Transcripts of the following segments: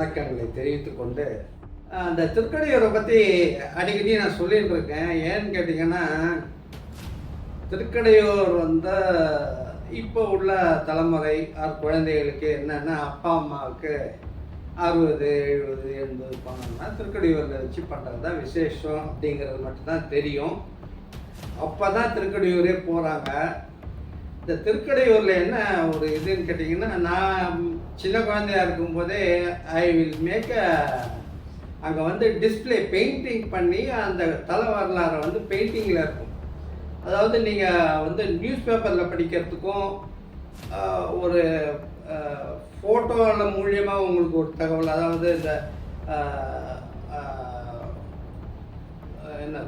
வணக்கங்களை தெரிவித்து கொண்டு அந்த திருக்கடையூரை பற்றி அடிக்கடி நான் சொல்லிட்டு இருக்கேன். ஏன்னு கேட்டிங்கன்னா, திருக்கடையூர் இப்போ உள்ள தலைமுறை குழந்தைகளுக்கு என்னென்னா, அப்பா அம்மாவுக்கு 60, 70, 80 பணம்னா திருக்கடையூரில் வச்சு பண்ணுறது தான் விசேஷம் அப்படிங்கிறது மட்டும்தான் தெரியும். அப்போ தான் திருக்கடையூரே போகிறாங்க. இந்த திருக்கடையூரில் என்ன ஒரு இதுன்னு கேட்டிங்கன்னா, நான் சின்ன குழந்தையாக இருக்கும்போதே ஐ வில் மேக் அங்கே டிஸ்பிளே பெயிண்டிங் பண்ணி அந்த தலை வரலாறு பெயிண்டிங்கில் இருக்கும். அதாவது நீங்கள் நியூஸ் பேப்பரில் படிக்கிறதுக்கும் ஒரு ஃபோட்டோவில் மூலியமாக உங்களுக்கு ஒரு தகவல், அதாவது இந்த என்ன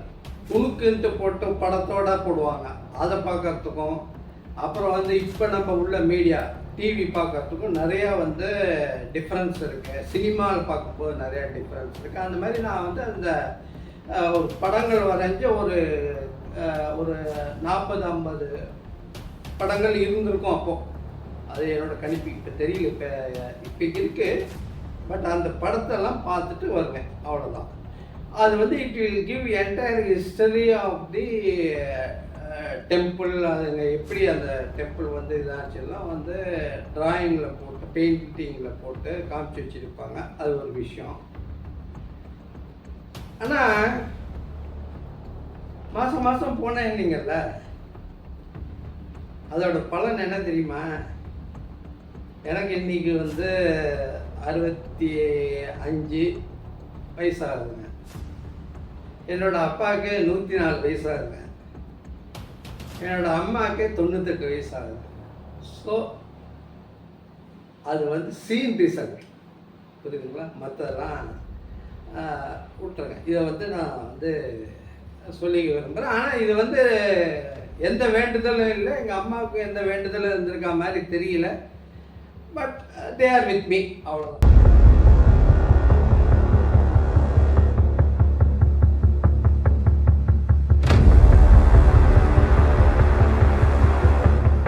துணுக்குன்ட்டு போட்டு படத்தோட போடுவாங்க, அதை பார்க்கறதுக்கும், அப்புறம் இப்போ நம்ம உள்ள மீடியா டிவி பார்க்கறதுக்கும் நிறையா டிஃப்ரென்ஸ் இருக்குது. சினிமாவில் பார்க்கும்போது நிறையா டிஃப்ரென்ஸ் இருக்குது. அந்த மாதிரி நான் அந்த ஒரு படங்கள் வரைஞ்ச ஒரு 40-50 படங்கள் இருந்திருக்கும் அப்போது. அது என்னோடய கணிப்பு இப்போ தெரியல, இப்போ இருக்குது. பட் அந்த படத்தெல்லாம் பார்த்துட்டு வருவேன், அவ்வளோதான். அது it will give entire history of the temple. அதுங்க எப்படி அந்த டெம்பிள் இதாச்சுலாம் ட்ராயிங்கில் போட்டு பெயிண்டிங்கில் போட்டு காமிச்சு வச்சுருப்பாங்க. அது ஒரு விஷயம். ஆனால் மாதம் மாதம் போனீங்கல்ல, அதோட பலன் என்ன தெரியுமா? எனக்கு இன்றைக்கி 65 வயசாகுதுங்க. என்னோடய அப்பாவுக்கு 104 வயசாகுங்க. என்னோடய அம்மாவுக்கு 98 வயசாகுது. ஸோ அது சீன் ரிசல்ட், புரியுதுங்களா? மற்றதெல்லாம் விட்டுருங்க. இதை நான் சொல்லிக்க விரும்புகிறேன். ஆனால் இது எந்த வேண்டுதலும் இல்லை, எங்கள் அம்மாவுக்கு எந்த வேண்டுதலும் இருந்திருக்கா மாதிரி தெரியல. But they are with me, அவ்வளோதான்.